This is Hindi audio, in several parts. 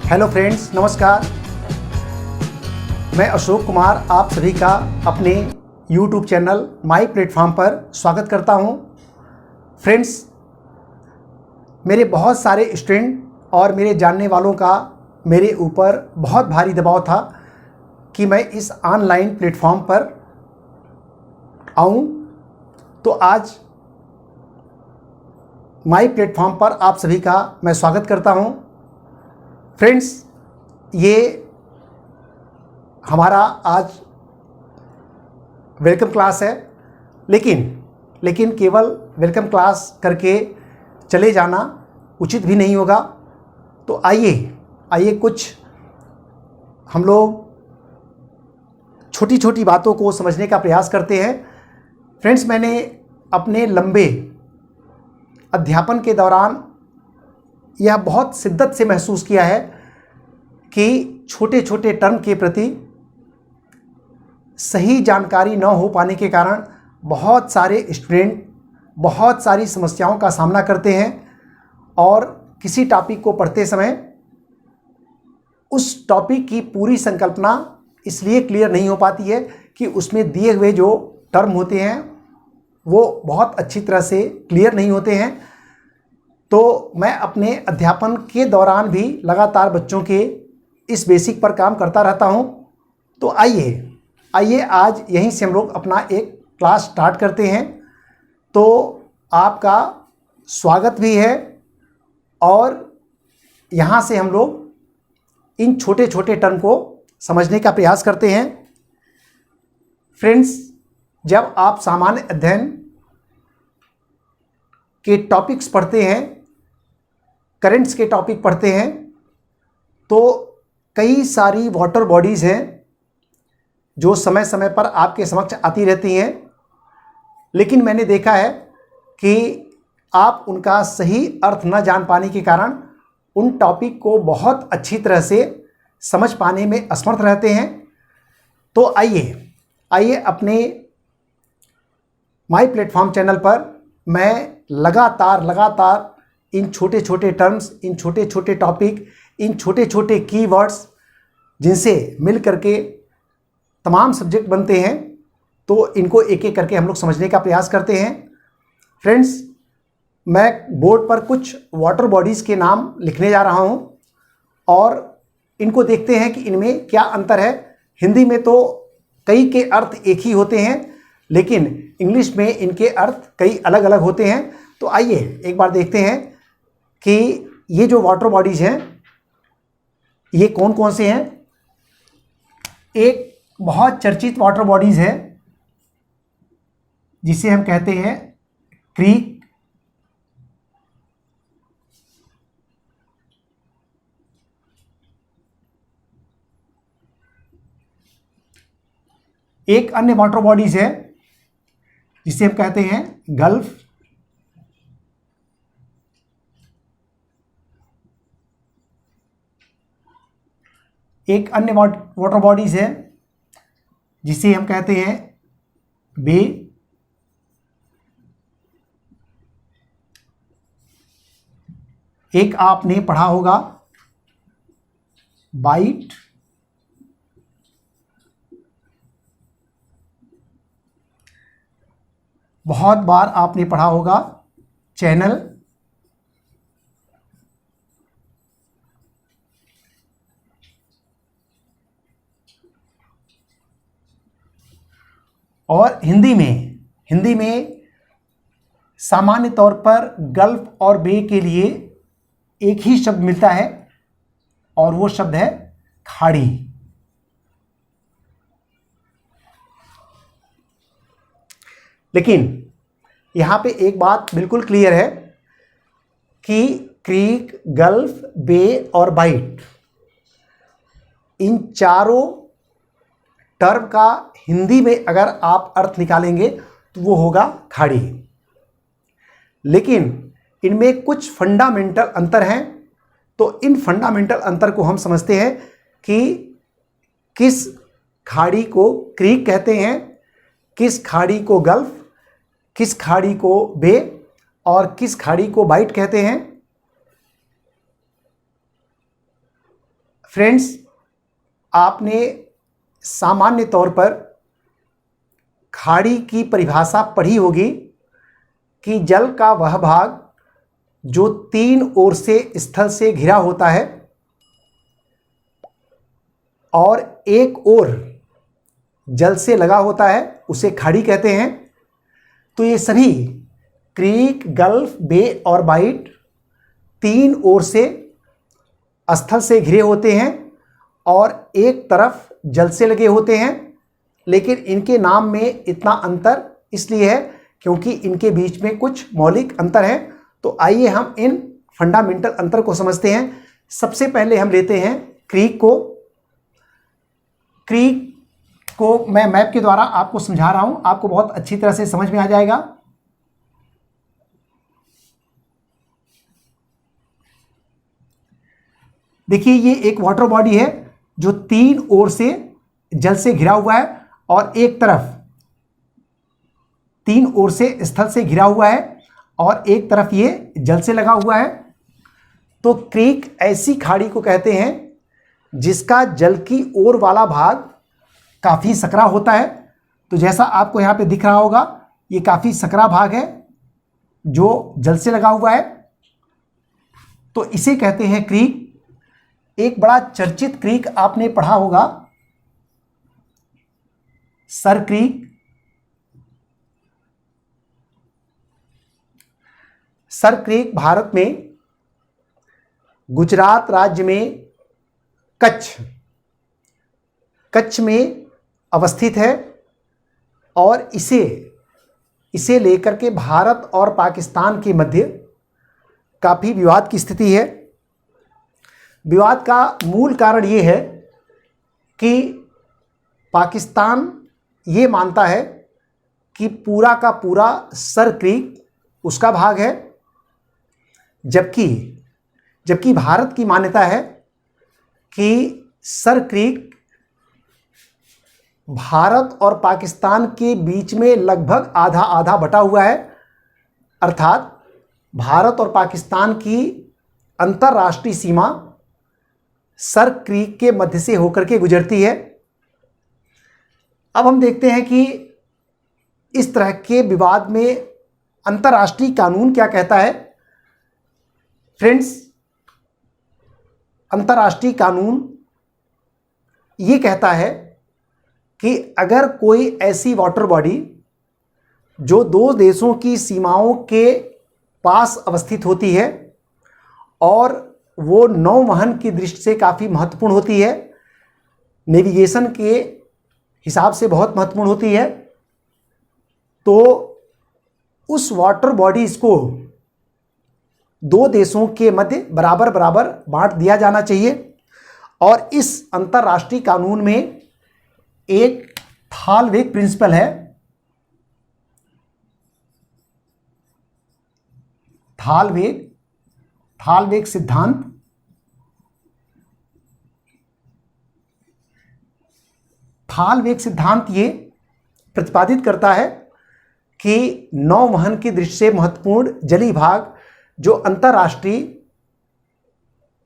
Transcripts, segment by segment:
हेलो फ्रेंड्स, नमस्कार। मैं अशोक कुमार आप सभी का अपने यूट्यूब चैनल माई प्लेटफॉर्म पर स्वागत करता हूं। फ्रेंड्स, मेरे बहुत सारे स्टूडेंट और मेरे जानने वालों का मेरे ऊपर बहुत भारी दबाव था कि मैं इस ऑनलाइन प्लेटफॉर्म पर आऊं। तो आज माई प्लेटफॉर्म पर आप सभी का मैं स्वागत करता हूं। फ्रेंड्स, ये हमारा आज वेलकम क्लास है, लेकिन केवल वेलकम क्लास करके चले जाना उचित भी नहीं होगा। तो आइए कुछ हम लोग छोटी छोटी बातों को समझने का प्रयास करते हैं। फ्रेंड्स, मैंने अपने लंबे अध्यापन के दौरान यह बहुत शिद्दत से महसूस किया है कि छोटे छोटे टर्म के प्रति सही जानकारी न हो पाने के कारण बहुत सारे स्टूडेंट बहुत सारी समस्याओं का सामना करते हैं और किसी टॉपिक को पढ़ते समय उस टॉपिक की पूरी संकल्पना इसलिए क्लियर नहीं हो पाती है कि उसमें दिए हुए जो टर्म होते हैं वो बहुत अच्छी तरह से क्लियर नहीं होते हैं। तो मैं अपने अध्यापन के दौरान भी लगातार बच्चों के इस बेसिक पर काम करता रहता हूं। तो आइए आज यहीं से हम लोग अपना एक क्लास स्टार्ट करते हैं। तो आपका स्वागत भी है और यहाँ से हम लोग इन छोटे छोटे टर्म को समझने का प्रयास करते हैं। फ्रेंड्स, जब आप सामान्य अध्ययन के टॉपिक्स पढ़ते हैं, करंट्स के टॉपिक पढ़ते हैं, तो कई सारी वाटर बॉडीज़ हैं जो समय समय पर आपके समक्ष आती रहती हैं, लेकिन मैंने देखा है कि आप उनका सही अर्थ न जान पाने के कारण उन टॉपिक को बहुत अच्छी तरह से समझ पाने में असमर्थ रहते हैं। तो आइए अपने माई प्लेटफॉर्म चैनल पर मैं लगातार इन छोटे छोटे टर्म्स, इन छोटे छोटे टॉपिक, इन छोटे छोटे कीवर्ड्स जिनसे मिल करके तमाम सब्जेक्ट बनते हैं, तो इनको एक एक करके हम लोग समझने का प्रयास करते हैं। फ्रेंड्स, मैं बोर्ड पर कुछ वाटर बॉडीज़ के नाम लिखने जा रहा हूं और इनको देखते हैं कि इनमें क्या अंतर है। हिंदी में तो कई के अर्थ एक ही होते हैं, लेकिन इंग्लिश में इनके अर्थ कई अलग अलग होते हैं। तो आइए एक बार देखते हैं कि ये जो वाटर बॉडीज़ हैं ये कौन कौन से हैं। एक बहुत चर्चित वाटर बॉडीज़ है जिसे हम कहते हैं क्रीक, एक अन्य वाटर बॉडीज़ है जिसे हम कहते हैं गल्फ, एक अन्य वाटर बॉडीज़ है जिसे हम कहते हैं बे, एक आपने पढ़ा होगा बाइट, बहुत बार आपने पढ़ा होगा चैनल, और हिंदी में सामान्य तौर पर गल्फ और बे के लिए एक ही शब्द मिलता है और वो शब्द है खाड़ी। लेकिन यहाँ पे एक बात बिल्कुल क्लियर है कि क्रीक, गल्फ, बे और बाइट, इन चारों टर्म का हिंदी में अगर आप अर्थ निकालेंगे तो वो होगा खाड़ी। लेकिन इनमें कुछ फंडामेंटल अंतर हैं। तो इन फंडामेंटल अंतर को हम समझते हैं कि किस खाड़ी को क्रीक कहते हैं, किस खाड़ी को गल्फ, किस खाड़ी को बे और किस खाड़ी को बाइट कहते हैं। फ्रेंड्स, आपने सामान्य तौर पर खाड़ी की परिभाषा पढ़ी होगी कि जल का वह भाग जो तीन ओर से स्थल से घिरा होता है और एक ओर जल से लगा होता है उसे खाड़ी कहते हैं। तो ये सभी क्रीक, गल्फ, बे और बाइट तीन ओर से स्थल से घिरे होते हैं और एक तरफ जल से लगे होते हैं, लेकिन इनके नाम में इतना अंतर इसलिए है क्योंकि इनके बीच में कुछ मौलिक अंतर हैं। तो आइए हम इन फंडामेंटल अंतर को समझते हैं। सबसे पहले हम लेते हैं क्रीक को। क्रीक को मैं मैप के द्वारा आपको समझा रहा हूं, आपको बहुत अच्छी तरह से समझ में आ जाएगा। देखिए, ये एक वाटर बॉडी है जो तीन ओर से जल से घिरा हुआ है और एक तरफ तीन ओर से स्थल से घिरा हुआ है और एक तरफ ये जल से लगा हुआ है। तो क्रीक ऐसी खाड़ी को कहते हैं जिसका जल की ओर वाला भाग काफ़ी सकरा होता है। तो जैसा आपको यहाँ पे दिख रहा होगा, ये काफ़ी सकरा भाग है जो जल से लगा हुआ है, तो इसे कहते हैं क्रीक। एक बड़ा चर्चित क्रीक आपने पढ़ा होगा, sir creek. Sir creek Bharat में गुजरात राज्य में कच्छ में अवस्थित है और इसे लेकर के भारत और पाकिस्तान के मध्य काफ़ी विवाद की स्थिति है। विवाद का मूल कारण ये है कि पाकिस्तान ये मानता है कि पूरा का पूरा सर क्रीक उसका भाग है, जबकि भारत की मान्यता है कि सर क्रीक भारत और पाकिस्तान के बीच में लगभग आधा आधा बटा हुआ है। अर्थात भारत और पाकिस्तान की अंतर्राष्ट्रीय सीमा सर क्रीक के मध्य से होकर के गुजरती है। अब हम देखते हैं कि इस तरह के विवाद में अंतर्राष्ट्रीय कानून क्या कहता है। फ्रेंड्स, अंतर्राष्ट्रीय कानून ये कहता है कि अगर कोई ऐसी वाटर बॉडी जो दो देशों की सीमाओं के पास अवस्थित होती है और वो नौवहन की दृष्टि से काफ़ी महत्वपूर्ण होती है, नेविगेशन के हिसाब से बहुत महत्वपूर्ण होती है, तो उस वाटर बॉडीज़ को दो देशों के मध्य बराबर बराबर बांट दिया जाना चाहिए। और इस अंतर्राष्ट्रीय कानून में एक थालवेग प्रिंसिपल है। थालवेग सिद्धांत। थालवेग सिद्धांत ये प्रतिपादित करता है कि नौवहन की दृष्टि से महत्वपूर्ण जलीय भाग जो अंतर्राष्ट्रीय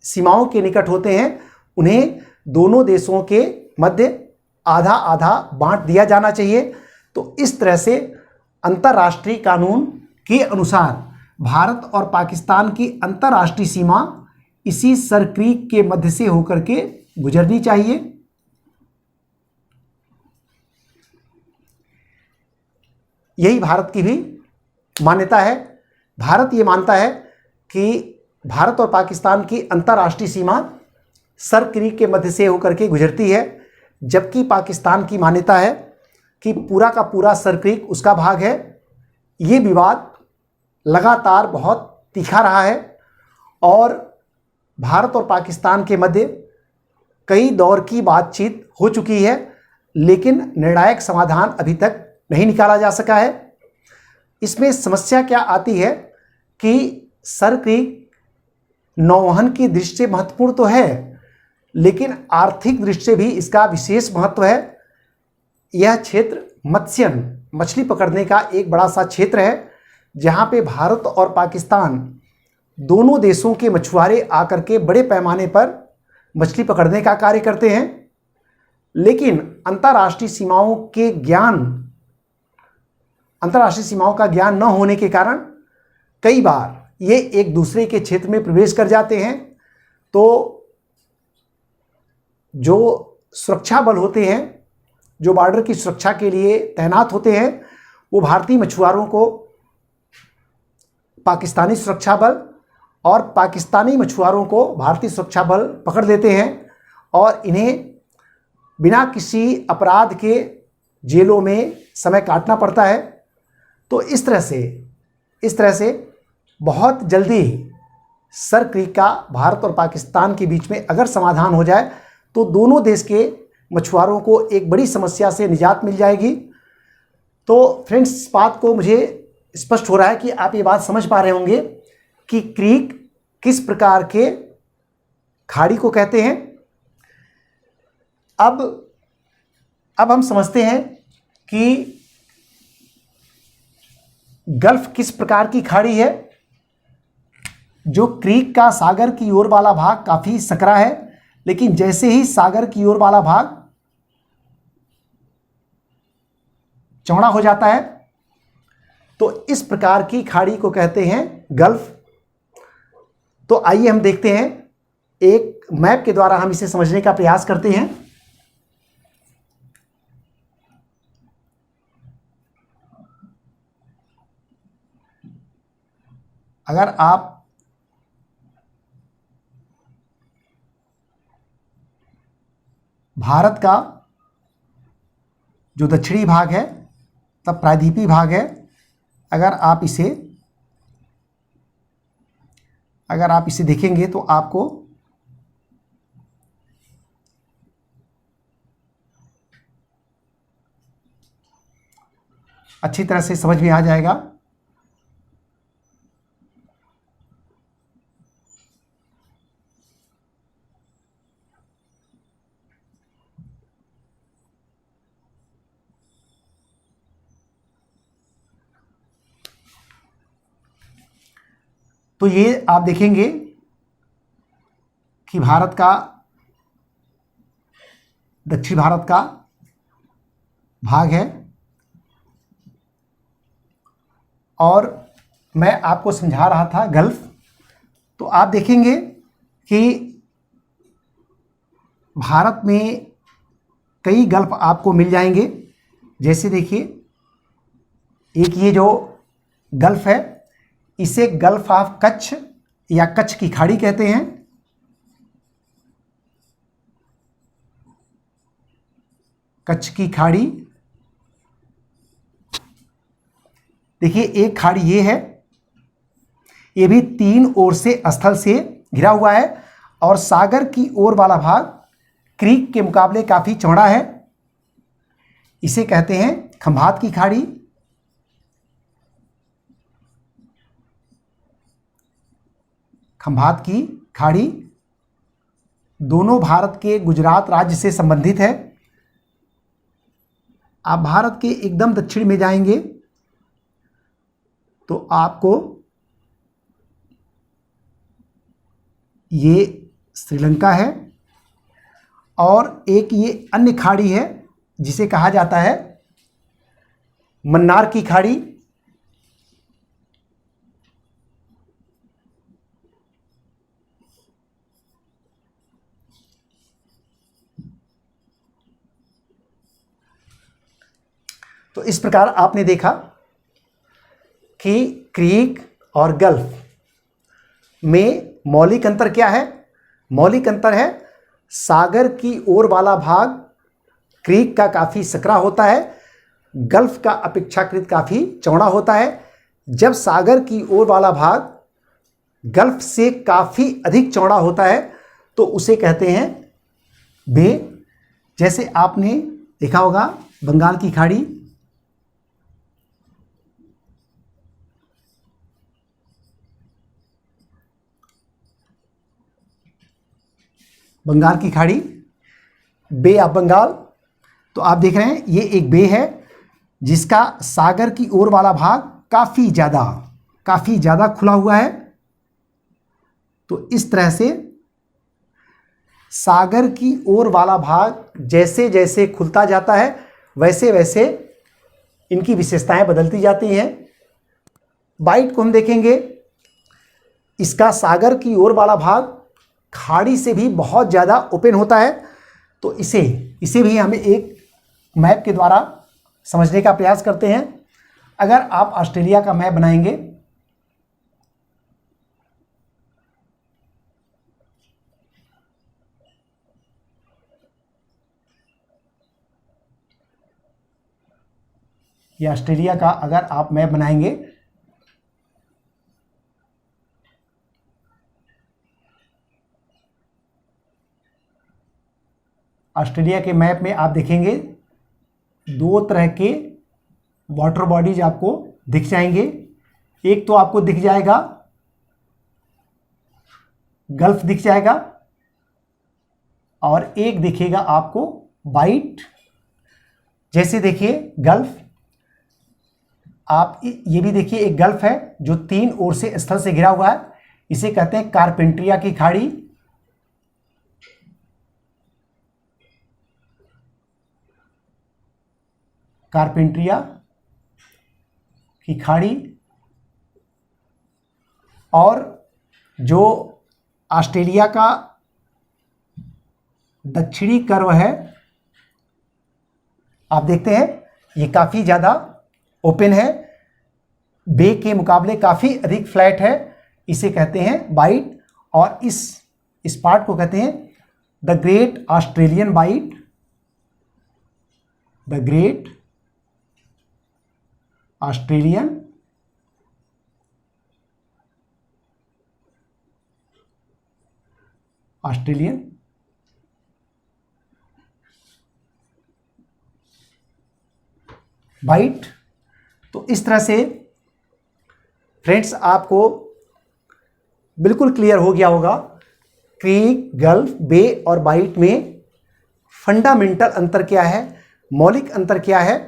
सीमाओं के निकट होते हैं उन्हें दोनों देशों के मध्य आधा आधा बांट दिया जाना चाहिए। तो इस तरह से अंतर्राष्ट्रीय कानून के अनुसार भारत और पाकिस्तान की अंतर्राष्ट्रीय सीमा इसी सर क्रीक के मध्य से होकर के गुजरनी चाहिए। यही भारत की भी मान्यता है। भारत ये मानता है कि भारत और पाकिस्तान की अंतर्राष्ट्रीय सीमा सर क्रीक के मध्य से होकर के गुजरती है, जबकि पाकिस्तान की मान्यता है कि पूरा का पूरा सर क्रीक उसका भाग है। ये विवाद लगातार बहुत तीखा रहा है और भारत और पाकिस्तान के मध्य कई दौर की बातचीत हो चुकी है, लेकिन निर्णायक समाधान अभी तक नहीं निकाला जा सका है। इसमें समस्या क्या आती है कि सर क्रीक नौवहन की दृष्टि से महत्वपूर्ण तो है, लेकिन आर्थिक दृष्टि से भी इसका विशेष महत्व है। यह क्षेत्र मछली पकड़ने का एक बड़ा सा क्षेत्र है, जहाँ पे भारत और पाकिस्तान दोनों देशों के मछुआरे आकर के बड़े पैमाने पर मछली पकड़ने का कार्य करते हैं, लेकिन अंतर्राष्ट्रीय सीमाओं का ज्ञान न होने के कारण कई बार ये एक दूसरे के क्षेत्र में प्रवेश कर जाते हैं। तो जो सुरक्षा बल होते हैं, जो बॉर्डर की सुरक्षा के लिए तैनात होते हैं, वो भारतीय मछुआरों को पाकिस्तानी सुरक्षा बल और पाकिस्तानी मछुआरों को भारतीय सुरक्षा बल पकड़ लेते हैं और इन्हें बिना किसी अपराध के जेलों में समय काटना पड़ता है। तो इस तरह से बहुत जल्दी सर क्रीक का भारत और पाकिस्तान के बीच में अगर समाधान हो जाए तो दोनों देश के मछुआरों को एक बड़ी समस्या से निजात मिल जाएगी। तो फ्रेंड्स, इस बात को मुझे स्पष्ट हो रहा है कि आप ये बात समझ पा रहे होंगे कि क्रीक किस प्रकार के खाड़ी को कहते हैं। अब हम समझते हैं कि गल्फ किस प्रकार की खाड़ी है। जो क्रीक का सागर की ओर वाला भाग काफी सकरा है, लेकिन जैसे ही सागर की ओर वाला भाग चौड़ा हो जाता है तो इस प्रकार की खाड़ी को कहते हैं गल्फ। तो आइए हम देखते हैं, एक मैप के द्वारा हम इसे समझने का प्रयास करते हैं। अगर आप भारत का जो दक्षिणी भाग है, तब प्रायद्वीपीय भाग है, अगर आप इसे देखेंगे तो आपको अच्छी तरह से समझ में आ जाएगा। तो ये आप देखेंगे कि दक्षिण भारत का भाग है और मैं आपको समझा रहा था गल्फ। तो आप देखेंगे कि भारत में कई गल्फ आपको मिल जाएंगे। जैसे देखिए, एक ये जो गल्फ है, इसे गल्फ ऑफ कच्छ या कच्छ की खाड़ी कहते हैं। कच्छ की खाड़ी, देखिए एक खाड़ी ये है, ये भी 3 ओर से स्थल से घिरा हुआ है और सागर की ओर वाला भाग क्रीक के मुकाबले काफी चौड़ा है। इसे कहते हैं खंभात की खाड़ी। खंभात की खाड़ी दोनों भारत के गुजरात राज्य से संबंधित है। आप भारत के एकदम दक्षिण में जाएंगे तो आपको ये श्रीलंका है और एक ये अन्य खाड़ी है जिसे कहा जाता है मन्नार की खाड़ी। तो इस प्रकार आपने देखा कि क्रीक और गल्फ में मौलिक अंतर क्या है। मौलिक अंतर है, सागर की ओर वाला भाग क्रीक का काफ़ी सकरा होता है, गल्फ का अपेक्षाकृत काफ़ी चौड़ा होता है। जब सागर की ओर वाला भाग गल्फ से काफ़ी अधिक चौड़ा होता है तो उसे कहते हैं बे। जैसे आपने देखा होगा बंगाल की खाड़ी, बंगाल की खाड़ी, बे ऑफ बंगाल। तो आप देख रहे हैं ये एक बे है जिसका सागर की ओर वाला भाग काफ़ी ज़्यादा खुला हुआ है। तो इस तरह से सागर की ओर वाला भाग जैसे जैसे खुलता जाता है वैसे वैसे इनकी विशेषताएं बदलती जाती हैं। बाइट को हम देखेंगे, इसका सागर की ओर वाला भाग खाड़ी से भी बहुत ज़्यादा ओपन होता है। तो इसे भी हमें एक मैप के द्वारा समझने का प्रयास करते हैं। अगर आप ऑस्ट्रेलिया का मैप बनाएंगे, ये ऑस्ट्रेलिया का अगर आप मैप बनाएंगे, ऑस्ट्रेलिया के मैप में आप देखेंगे दो तरह के वाटर बॉडीज आपको दिख जाएंगे। एक तो आपको दिख जाएगा गल्फ दिख जाएगा, और एक दिखेगा आपको बाइट। जैसे देखिए गल्फ, आप ये भी देखिए एक गल्फ है जो 3 ओर से स्थल से घिरा हुआ है, इसे कहते हैं कारपेंट्रिया की खाड़ी। कारपेंट्रिया की खाड़ी। और जो ऑस्ट्रेलिया का दक्षिणी कर्व है, आप देखते हैं ये काफ़ी ज़्यादा ओपन है, बे के मुकाबले काफ़ी अधिक फ्लैट है, इसे कहते हैं बाइट। और इस पार्ट को कहते हैं the great Australian bight. The great Australian bight. तो इस तरह से फ्रेंड्स आपको बिल्कुल क्लियर हो गया होगा क्रीक, गल्फ, बे और बाइट में फंडामेंटल अंतर क्या है, मौलिक अंतर क्या है,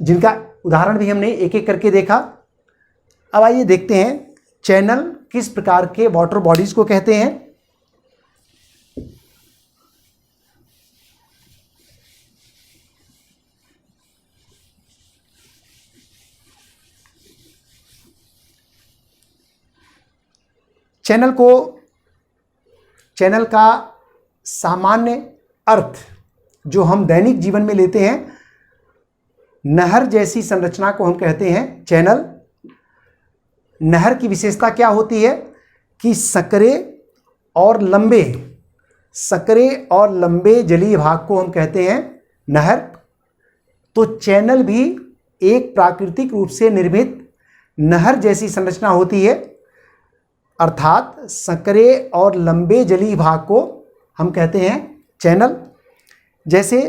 जिनका उदाहरण भी हमने एक एक करके देखा। अब आइए देखते हैं चैनल किस प्रकार के वाटर बॉडीज को कहते हैं। चैनल का सामान्य अर्थ जो हम दैनिक जीवन में लेते हैं, नहर जैसी संरचना को हम कहते हैं चैनल। नहर की विशेषता क्या होती है कि सकरे और लंबे जलीय भाग को हम कहते हैं नहर। तो चैनल भी एक प्राकृतिक रूप से निर्मित नहर जैसी संरचना होती है, अर्थात सकरे और लंबे जलीय भाग को हम कहते हैं चैनल। जैसे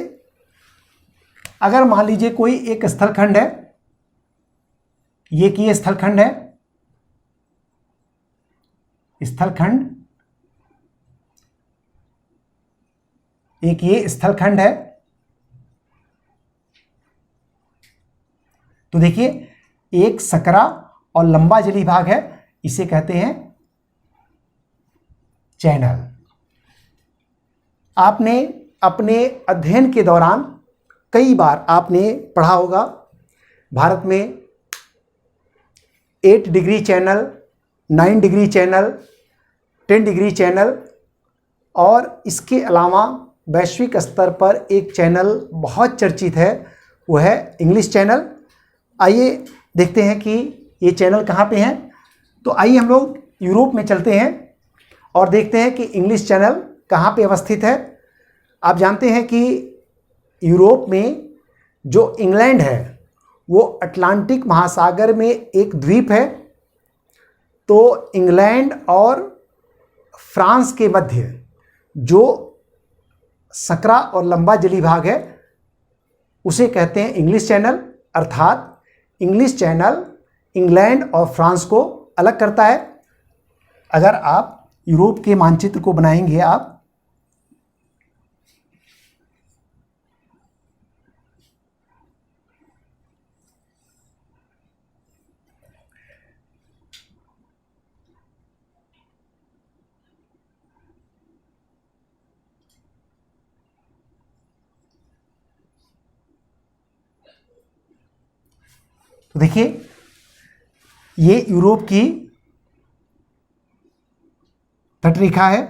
अगर मान लीजिए कोई एक स्थलखंड है, ये कि ये स्थलखंड है, एक ये स्थलखंड है। तो देखिए एक सकरा और लंबा जलीय भाग है, इसे कहते हैं चैनल। आपने अपने अध्ययन के दौरान कई बार आपने पढ़ा होगा भारत में 8 degree channel, 9 degree channel, 10 degree channel, और इसके अलावा वैश्विक स्तर पर एक चैनल बहुत चर्चित है, वो है इंग्लिश चैनल। आइए देखते हैं कि ये चैनल कहाँ पे हैं। तो आइए हम लोग यूरोप में चलते हैं और देखते हैं कि इंग्लिश चैनल कहाँ पे अवस्थित है। आप जानते हैं कि यूरोप में जो इंग्लैंड है वो अटलांटिक महासागर में एक द्वीप है। तो इंग्लैंड और फ्रांस के मध्य जो सकरा और लंबा जलीय भाग है उसे कहते हैं इंग्लिश चैनल, अर्थात इंग्लिश चैनल इंग्लैंड और फ्रांस को अलग करता है। अगर आप यूरोप के मानचित्र को बनाएंगे, आप तो देखिए ये यूरोप की तटरेखा है,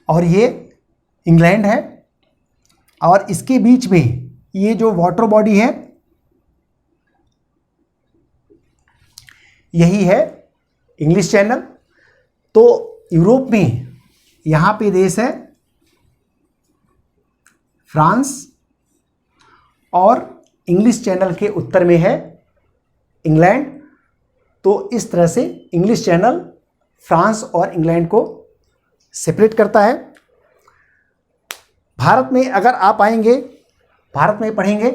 और ये इंग्लैंड है, और इसके बीच में ये जो वाटर बॉडी है यही है इंग्लिश चैनल। तो यूरोप में यहाँ पे देश है फ्रांस, और इंग्लिश चैनल के उत्तर में है इंग्लैंड। तो इस तरह से इंग्लिश चैनल फ्रांस और इंग्लैंड को सेपरेट करता है। भारत में अगर आप आएंगे, भारत में पढ़ेंगे,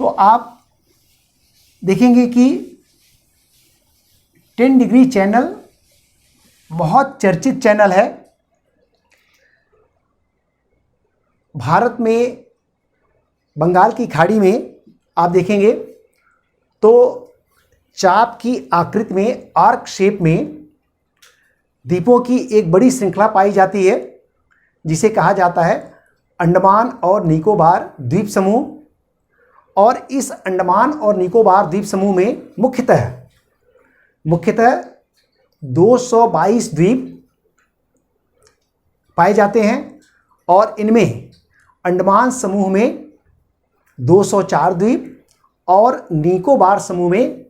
तो आप देखेंगे कि 10 डिग्री चैनल बहुत चर्चित चैनल है। भारत में बंगाल की खाड़ी में आप देखेंगे तो चाप की आकृति में, आर्क शेप में द्वीपों की एक बड़ी श्रृंखला पाई जाती है, जिसे कहा जाता है अंडमान और निकोबार द्वीप समूह। और इस अंडमान और निकोबार द्वीप समूह में मुख्यतः 222 द्वीप पाए जाते हैं, और इनमें अंडमान समूह में 204 द्वीप और निकोबार समूह में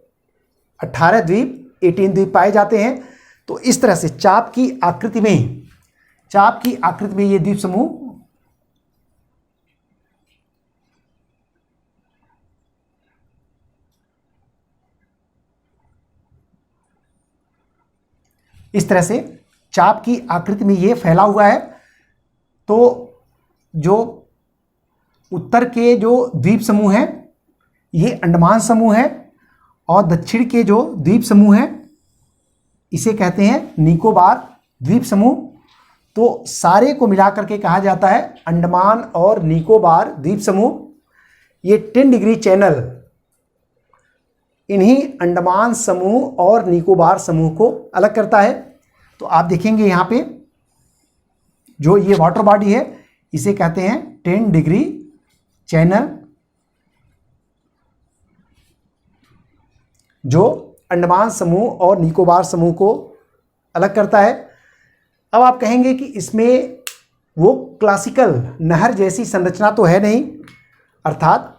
18 द्वीप पाए जाते हैं। तो इस तरह से चाप की आकृति में ये द्वीप समूह इस तरह से चाप की आकृति में ये फैला हुआ है। तो जो उत्तर के जो द्वीप समूह हैं ये अंडमान समूह है, और दक्षिण के जो द्वीप समूह हैं इसे कहते हैं निकोबार द्वीप समूह। तो सारे को मिलाकर के कहा जाता है अंडमान और निकोबार द्वीप समूह। ये 10 डिग्री चैनल इन्हीं अंडमान समूह और निकोबार समूह को अलग करता है। तो आप देखेंगे यहाँ पे जो ये वाटर बॉडी है इसे कहते हैं 10 डिग्री चैनल, जो अंडमान समूह और निकोबार समूह को अलग करता है। अब आप कहेंगे कि इसमें वो क्लासिकल नहर जैसी संरचना तो है नहीं, अर्थात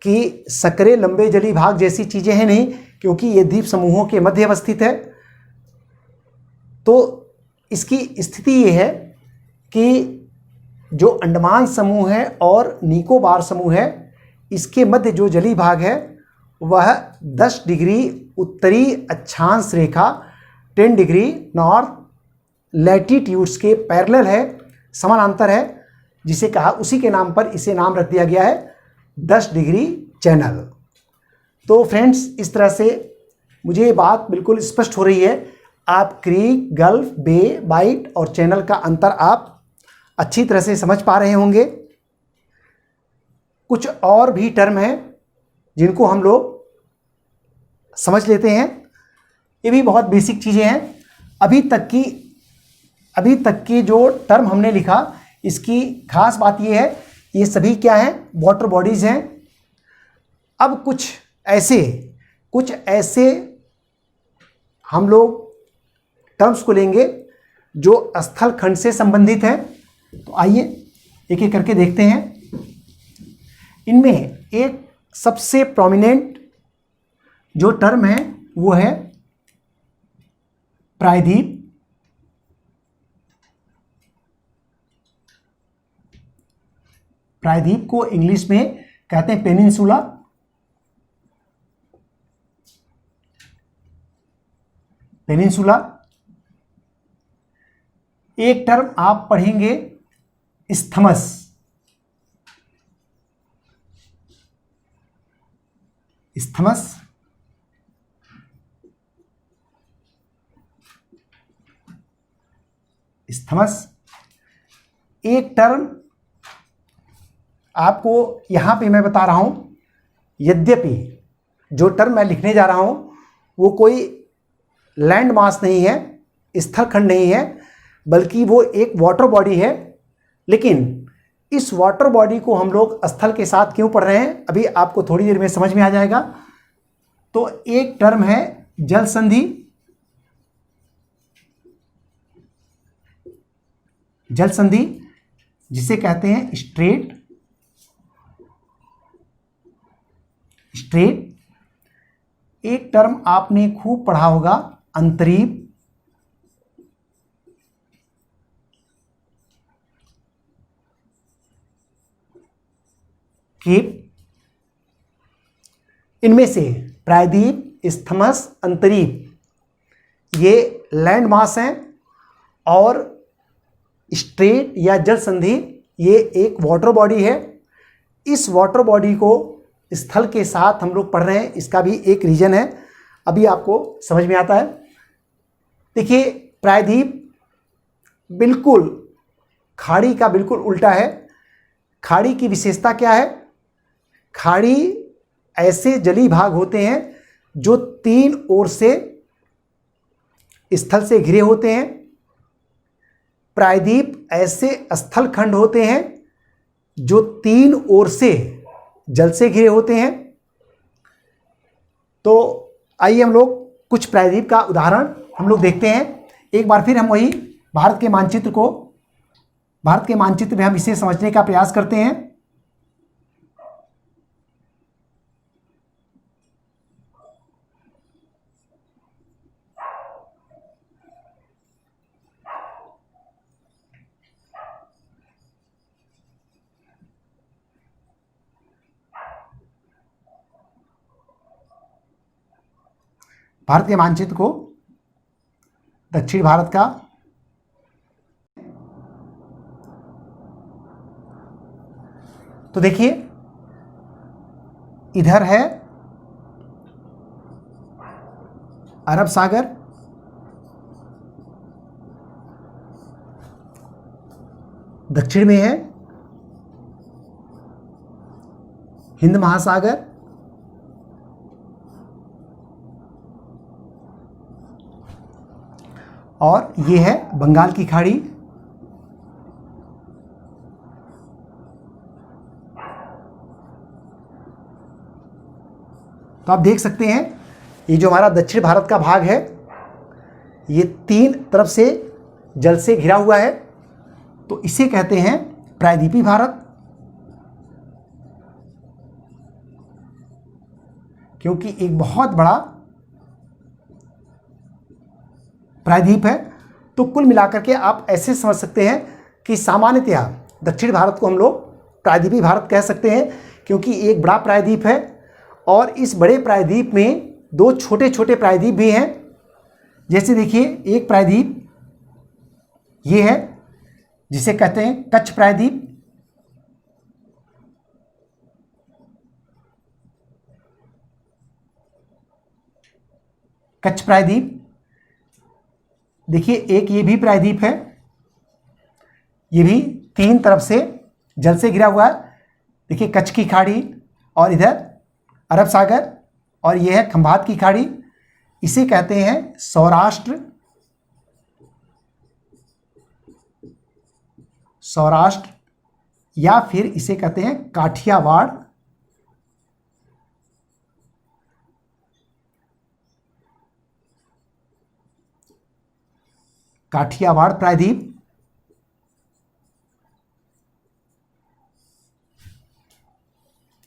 कि सकरे लंबे जली भाग जैसी चीज़ें हैं नहीं, क्योंकि ये द्वीप समूहों के मध्य अवस्थित है। तो इसकी स्थिति ये है कि जो अंडमान समूह है और निकोबार समूह है इसके मध्य जो जली भाग है वह 10 डिग्री उत्तरी अक्षांश रेखा 10 डिग्री नॉर्थ लैटिट्यूड्स के पैरेलल है, समानांतर है, जिसे कहा उसी के नाम पर इसे नाम रख दिया गया है 10 डिग्री चैनल। तो फ्रेंड्स इस तरह से मुझे ये बात बिल्कुल स्पष्ट हो रही है। आप क्रीक, गल्फ, बे, बाइट और चैनल का अंतर आप अच्छी तरह से समझ पा रहे होंगे। कुछ और भी टर्म हैं जिनको हम लोग समझ लेते हैं, ये भी बहुत बेसिक चीज़ें हैं। अभी तक की जो टर्म हमने लिखा इसकी खास बात ये है, ये सभी क्या हैं, वाटर बॉडीज़ हैं। अब कुछ ऐसे हम लोग टर्म्स को लेंगे जो स्थल खंड से संबंधित है। तो आइए एक एक करके देखते हैं। इनमें एक सबसे प्रोमिनेंट जो टर्म है वो है प्रायद्वीप। प्रायद्वीप को इंग्लिश में कहते हैं पेनिनसुला। एक टर्म आप पढ़ेंगे इस्थमस। एक टर्म आपको यहां पे मैं बता रहा हूं, यद्यपि जो टर्म मैं लिखने जा रहा हूं वो कोई लैंड मास नहीं है, स्थल खंड नहीं है, बल्कि वो एक वाटर बॉडी है। लेकिन इस वाटर बॉडी को हम लोग स्थल के साथ क्यों पढ़ रहे हैं, अभी आपको थोड़ी देर में समझ में आ जाएगा। तो एक टर्म है जल संधि, जल संधि जिसे कहते हैं स्ट्रेट, स्ट्रेट। एक टर्म आपने खूब पढ़ा होगा अंतरीप, केप। इनमें से प्रायद्वीप, इस्थमस, अंतरीप ये लैंड मास हैं और स्ट्रेट या जल संधि ये एक वाटर बॉडी है। इस वाटर बॉडी को स्थल के साथ हम लोग पढ़ रहे हैं, इसका भी एक रीजन है, अभी आपको समझ में आता है। देखिए प्रायद्वीप बिल्कुल खाड़ी का बिल्कुल उल्टा है। खाड़ी की विशेषता क्या है? खाड़ी ऐसे जलीय भाग होते हैं जो तीन ओर से स्थल से घिरे होते हैं। प्रायद्वीप ऐसे स्थल खंड होते हैं जो तीन ओर से जल से घिरे होते हैं। तो आइए हम लोग कुछ प्रायद्वीप का उदाहरण हम लोग देखते हैं। एक बार फिर हम वही भारत के मानचित्र में हम इसे समझने का प्रयास करते हैं। भारत के मानचित्र को दक्षिण भारत का, तो देखिए इधर है अरब सागर, दक्षिण में है हिंद महासागर, और ये है बंगाल की खाड़ी। तो आप देख सकते हैं ये जो हमारा दक्षिण भारत का भाग है ये तीन तरफ से जल से घिरा हुआ है, तो इसे कहते हैं प्रायद्वीपीय भारत। क्योंकि एक बहुत बड़ा प्रायद्वीप है। तो कुल मिलाकर के आप ऐसे समझ सकते हैं कि सामान्यतया दक्षिण भारत को हम लोग प्रायद्वीपीय भारत कह सकते हैं, क्योंकि एक बड़ा प्रायद्वीप है और इस बड़े प्रायद्वीप में दो छोटे छोटे प्रायद्वीप भी हैं। जैसे देखिए एक प्रायद्वीप ये है जिसे कहते हैं कच्छ प्रायद्वीप, कच्छ प्रायद्वीप। देखिए एक ये भी प्रायद्वीप है, ये भी तीन तरफ से जल से घिरा हुआ है। देखिए कच्छ की खाड़ी और इधर अरब सागर, और यह है खंभात की खाड़ी। इसे कहते हैं सौराष्ट्र, सौराष्ट्र, या फिर इसे कहते हैं काठियावाड़। काठियावाड़ प्रायद्वीप।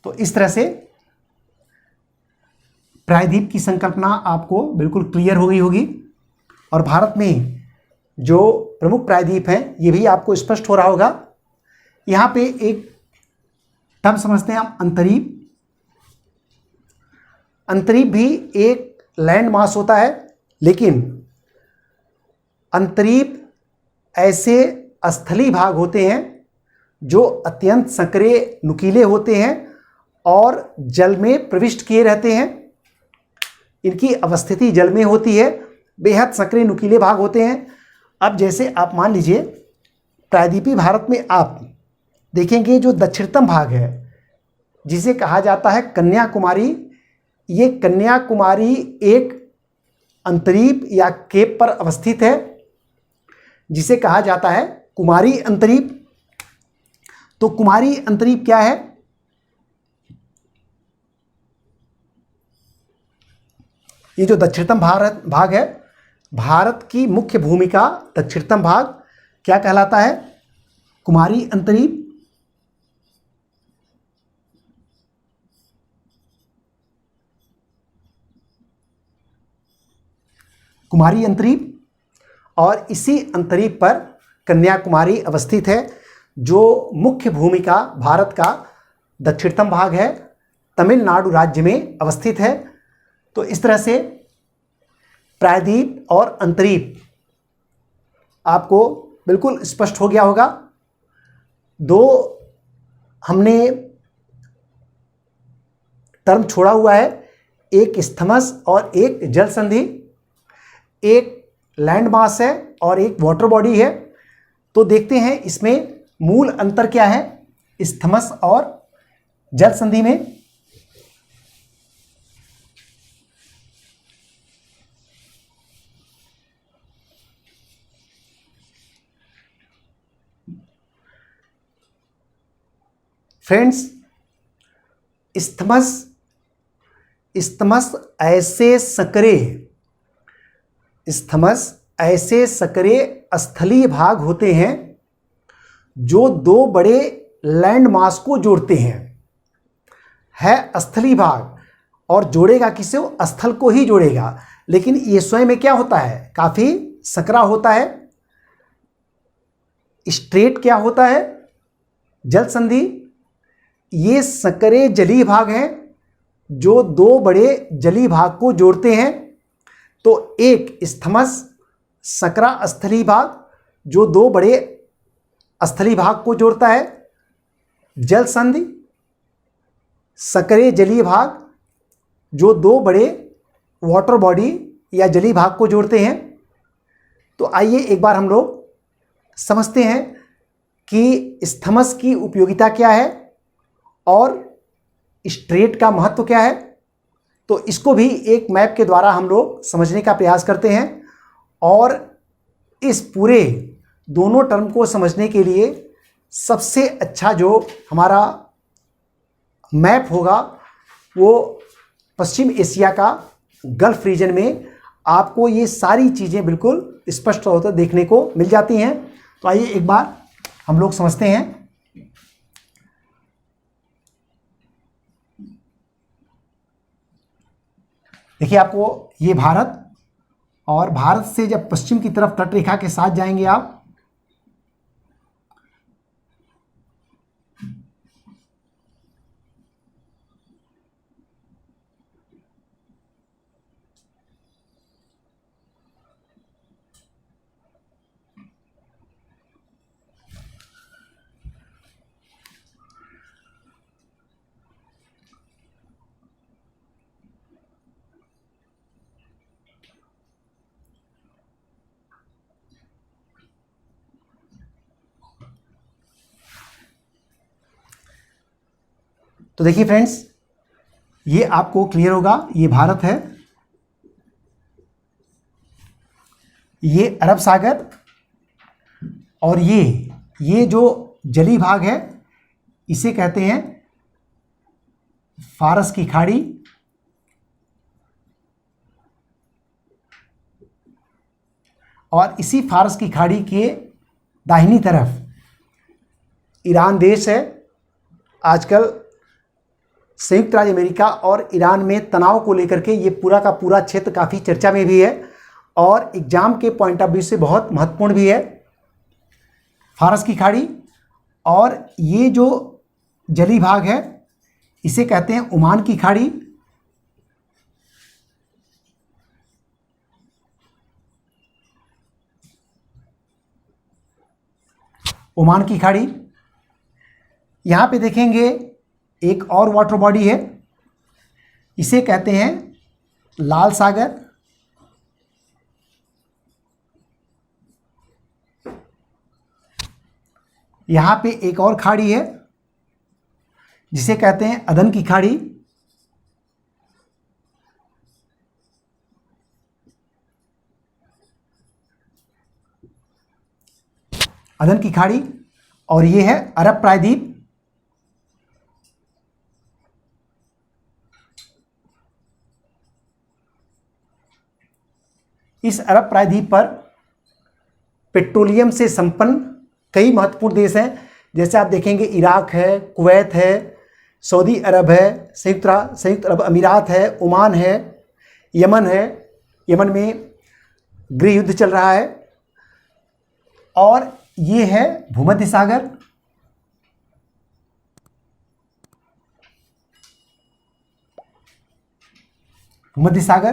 तो इस तरह से प्रायद्वीप की संकल्पना आपको बिल्कुल क्लियर हो गई होगी, और भारत में जो प्रमुख प्रायद्वीप हैं ये भी आपको स्पष्ट हो रहा होगा। यहाँ पे एक टर्म समझते हैं हम, अंतरीप। अंतरीप भी एक लैंड मास होता है, लेकिन अंतरीप ऐसे स्थलीय भाग होते हैं जो अत्यंत संकरे नुकीले होते हैं और जल में प्रविष्ट किए रहते हैं। इनकी अवस्थिति जल में होती है, बेहद संकरे नुकीले भाग होते हैं। अब जैसे आप मान लीजिए प्रायद्वीपीय भारत में आप देखेंगे जो दक्षिणतम भाग है जिसे कहा जाता है कन्याकुमारी, ये कन्याकुमारी एक अंतरीप या केप पर अवस्थित है जिसे कहा जाता है कुमारी अंतरीप। तो कुमारी अंतरीप क्या है? ये जो दक्षिणतम भाग है, भारत की मुख्य भूमि का दक्षिणतम भाग क्या कहलाता है? कुमारी अंतरीप। कुमारी अंतरीप, और इसी अंतरीप पर कन्याकुमारी अवस्थित है, जो मुख्य भूमि का भारत का दक्षिणतम भाग है, तमिलनाडु राज्य में अवस्थित है। तो इस तरह से प्रायद्वीप और अंतरीप आपको बिल्कुल स्पष्ट हो गया होगा। दो हमने टर्म छोड़ा हुआ है, एक स्थमस और एक जल संधि, एक लैंड मास है और एक वाटर बॉडी है। तो देखते हैं इसमें मूल अंतर क्या है स्थमस और जल संधि में। फ्रेंड्स, स्थमस ऐसे सकरे स्थलीय भाग होते हैं जो दो बड़े लैंड मास को जोड़ते हैं। है स्थलीय भाग, और जोड़ेगा किसे? स्थल को ही जोड़ेगा, लेकिन ये स्वयं में क्या होता है? काफी सकरा होता है। स्ट्रेट क्या होता है? जल संधि। ये सकरे जलीय भाग हैं जो दो बड़े जलीय भाग को जोड़ते हैं। तो एक स्थमस सकरा स्थलीय भाग जो दो बड़े स्थलीय भाग को जोड़ता है। जल संधि सकरे जलीय भाग जो दो बड़े वाटर बॉडी या जलीय भाग को जोड़ते हैं। तो आइए एक बार हम लोग समझते हैं कि स्थमस की उपयोगिता क्या है और स्ट्रेट का महत्व क्या है। तो इसको भी एक मैप के द्वारा हम लोग समझने का प्रयास करते हैं, और इस पूरे दोनों टर्म को समझने के लिए सबसे अच्छा जो हमारा मैप होगा वो पश्चिम एशिया का गल्फ रीजन में आपको ये सारी चीज़ें बिल्कुल स्पष्ट तौर पर देखने को मिल जाती हैं। तो आइए एक बार हम लोग समझते हैं। देखिए, आपको ये भारत, और भारत से जब पश्चिम की तरफ तटरेखा के साथ जाएंगे आप, तो देखिए फ्रेंड्स, ये आपको क्लियर होगा। ये भारत है, ये अरब सागर, और ये जो जलीय भाग है इसे कहते हैं फारस की खाड़ी। और इसी फारस की खाड़ी के दाहिनी तरफ ईरान देश है। आजकल संयुक्त राज्य अमेरिका और ईरान में तनाव को लेकर के ये पूरा का पूरा क्षेत्र काफ़ी चर्चा में भी है, और एग्जाम के पॉइंट ऑफ व्यू से बहुत महत्वपूर्ण भी है फारस की खाड़ी। और ये जो जलीय भाग है इसे कहते हैं ओमान की खाड़ी। ओमान की खाड़ी, यहाँ पे देखेंगे एक और वाटर बॉडी है, इसे कहते हैं लाल सागर। यहाँ पे एक और खाड़ी है जिसे कहते हैं अदन की खाड़ी। अदन की खाड़ी, और ये है अरब प्रायद्वीप। इस अरब प्रायद्वीप पर पेट्रोलियम से संपन्न कई महत्वपूर्ण देश हैं। जैसे आप देखेंगे इराक है, कुवैत है, सऊदी अरब है, संयुक्त अरब अमीरात है, ओमान है, यमन है। यमन में गृह युद्ध चल रहा है। और ये है भूमध्य सागर। भूमध्य सागर।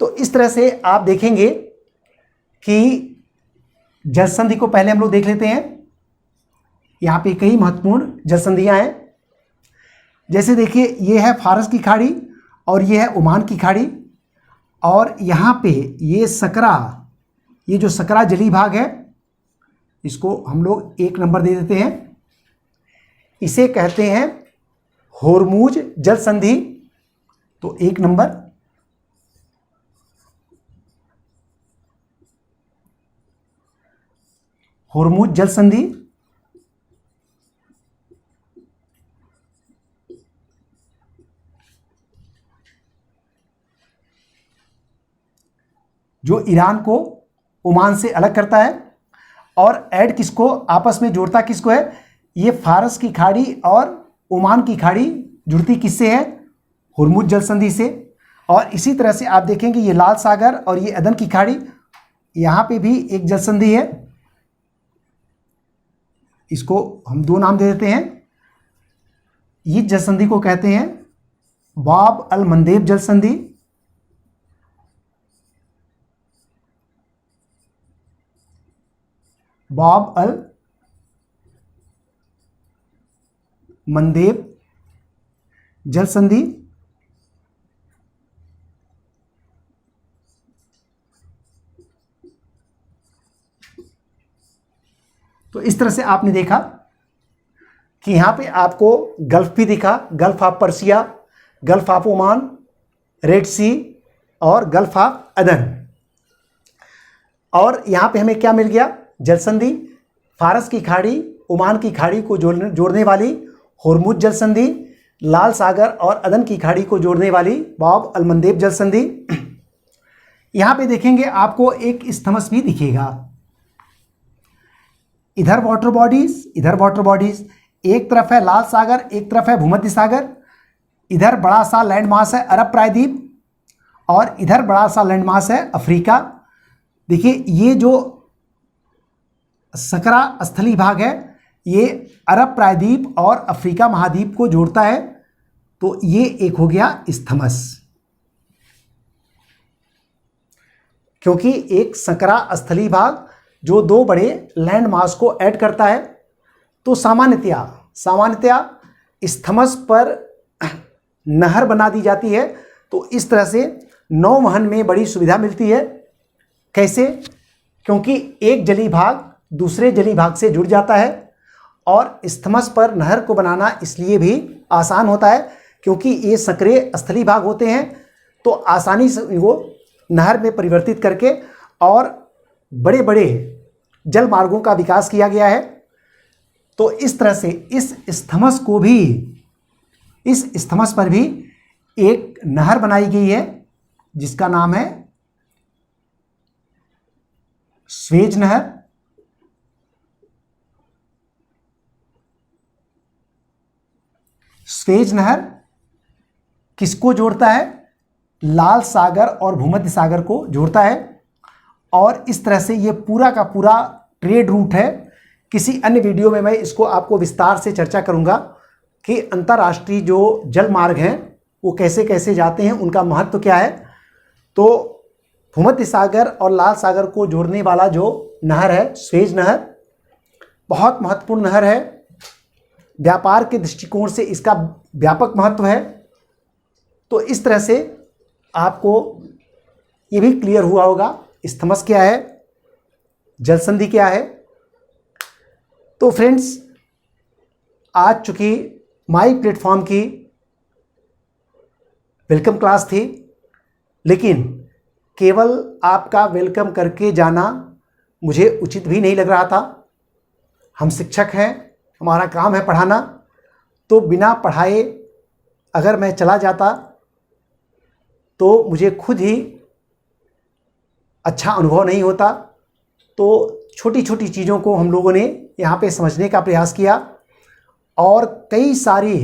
तो इस तरह से आप देखेंगे कि जल संधि को पहले हम लोग देख लेते हैं। यहां पे कई महत्वपूर्ण जल संधियां हैं। जैसे देखिए ये है फारस की खाड़ी और ये है ओमान की खाड़ी। और यहां पे ये सकरा, ये जो सकरा जलीय भाग है, इसको हम लोग 1 नंबर दे देते हैं। इसे कहते हैं होर्मुज जल संधि, तो 1 नंबर। होर्मुज जल संधि। जो ईरान को ओमान से अलग करता है और ऐड किसको, आपस में जोड़ता किसको है, ये फारस की खाड़ी और ओमान की खाड़ी जुड़ती किससे है, होर्मुज जल संधि से। और इसी तरह से आप देखेंगे ये लाल सागर और ये अदन की खाड़ी, यहां पे भी एक जल संधि है। इसको हम 2 नाम दे देते हैं। इस जल संधि को कहते हैं बाब अल मंदेब जल संधि। बाब अल मंदेब जल संधि। तो इस तरह से आपने देखा कि यहां पे आपको गल्फ भी दिखा, gulf of Persia, gulf of Oman, red sea और गल्फ ऑफ अदन। और यहां पे हमें क्या मिल गया, जल संधि, फारस की खाड़ी, ओमान की खाड़ी को जोड़ने वाली होर्मुज जल संधि, लाल सागर और अदन की खाड़ी को जोड़ने वाली बाब अल मंदेब जल संधि। यहां पे देखेंगे आपको एक इस्थमस भी दिखेगा। इधर वाटर बॉडीज, इधर वाटर बॉडीज, एक तरफ है लाल सागर, एक तरफ है भूमध्य सागर। इधर बड़ा सा लैंड मास है अरब प्रायद्वीप और इधर बड़ा सा लैंड मास है अफ्रीका। देखिए ये जो सकरा स्थली भाग है ये अरब प्रायद्वीप और अफ्रीका महाद्वीप को जोड़ता है, तो ये एक हो गया इस्थमस। क्योंकि एक सकरा स्थली भाग जो 2 बड़े लैंड मास को ऐड करता है, तो सामान्यतया इस्थमस पर नहर बना दी जाती है। तो इस तरह से नौवहन में बड़ी सुविधा मिलती है। कैसे? क्योंकि एक जलीय भाग दूसरे जलीय भाग से जुड़ जाता है और इस्थमस पर नहर को बनाना इसलिए भी आसान होता है क्योंकि ये सक्रिय स्थलीय भाग होते हैं, तो आसानी से वो नहर में परिवर्तित करके और बड़े बड़े जल मार्गों का विकास किया गया है। तो इस तरह से इस इस्थमस पर भी एक नहर बनाई गई है जिसका नाम है स्वेज नहर। स्वेज नहर किसको जोड़ता है, लाल सागर और भूमध्य सागर को जोड़ता है। और इस तरह से ये पूरा का पूरा ट्रेड रूट है। किसी अन्य वीडियो में मैं इसको आपको विस्तार से चर्चा करूंगा कि अंतर्राष्ट्रीय जो जल मार्ग हैं वो कैसे कैसे जाते हैं, उनका महत्व क्या है। तो भूमध्य सागर और लाल सागर को जोड़ने वाला जो नहर है स्वेज नहर, बहुत महत्वपूर्ण नहर है। व्यापार के दृष्टिकोण से इसका व्यापक महत्व है। तो इस तरह से आपको ये भी क्लियर हुआ होगा इस्थमस क्या है, जल संधि क्या है। तो फ्रेंड्स, आज चूंकि माई प्लेटफॉर्म की वेलकम क्लास थी, लेकिन केवल आपका वेलकम करके जाना मुझे उचित भी नहीं लग रहा था। हम शिक्षक हैं, हमारा काम है पढ़ाना, तो बिना पढ़ाए अगर मैं चला जाता तो मुझे खुद ही अच्छा अनुभव नहीं होता। तो छोटी छोटी चीज़ों को हम लोगों ने यहाँ पे समझने का प्रयास किया और कई सारी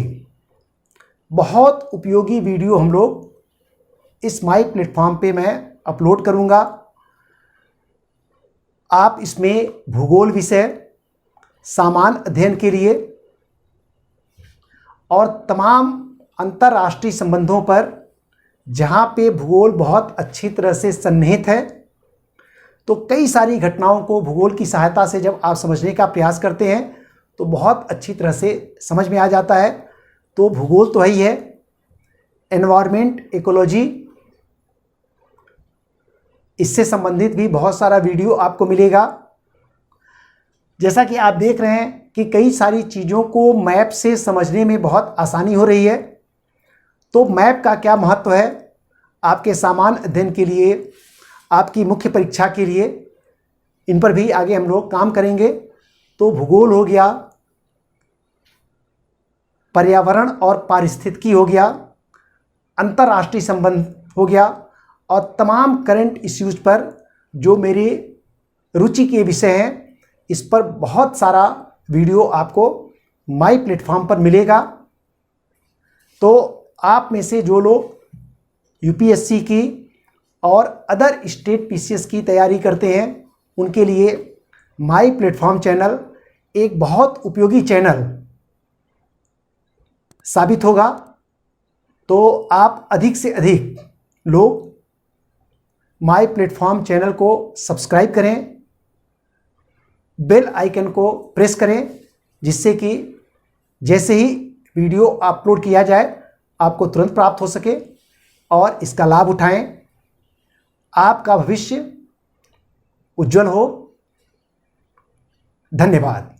बहुत उपयोगी वीडियो हम लोग इस माई प्लेटफॉर्म पे मैं अपलोड करूँगा। आप इसमें भूगोल विषय, सामान्य अध्ययन के लिए और तमाम अंतर्राष्ट्रीय संबंधों पर, जहाँ पे भूगोल बहुत अच्छी तरह से सन्निहित है, तो कई सारी घटनाओं को भूगोल की सहायता से जब आप समझने का प्रयास करते हैं तो बहुत अच्छी तरह से समझ में आ जाता है। तो भूगोल तो है ही है, एनवायरनमेंट, इकोलॉजी, इससे संबंधित भी बहुत सारा वीडियो आपको मिलेगा। जैसा कि आप देख रहे हैं कि कई सारी चीज़ों को मैप से समझने में बहुत आसानी हो रही है। तो मैप का क्या महत्व है आपके सामान्य अध्ययन के लिए, आपकी मुख्य परीक्षा के लिए, इन पर भी आगे हम लोग काम करेंगे। तो भूगोल हो गया, पर्यावरण और पारिस्थितिकी हो गया, अंतर्राष्ट्रीय संबंध हो गया और तमाम करंट इश्यूज पर जो मेरे रुचि के विषय हैं, इस पर बहुत सारा वीडियो आपको माई प्लेटफॉर्म पर मिलेगा। तो आप में से जो लोग यूपीएससी की और अदर स्टेट पीसीएस की तैयारी करते हैं, उनके लिए माई प्लेटफॉर्म चैनल एक बहुत उपयोगी चैनल साबित होगा। तो आप अधिक से अधिक लोग माई प्लेटफॉर्म चैनल को सब्सक्राइब करें, बेल आइकन को प्रेस करें, जिससे कि जैसे ही वीडियो अपलोड किया जाए आपको तुरंत प्राप्त हो सके और इसका लाभ उठाएं। आपका भविष्य उज्जवल हो। धन्यवाद।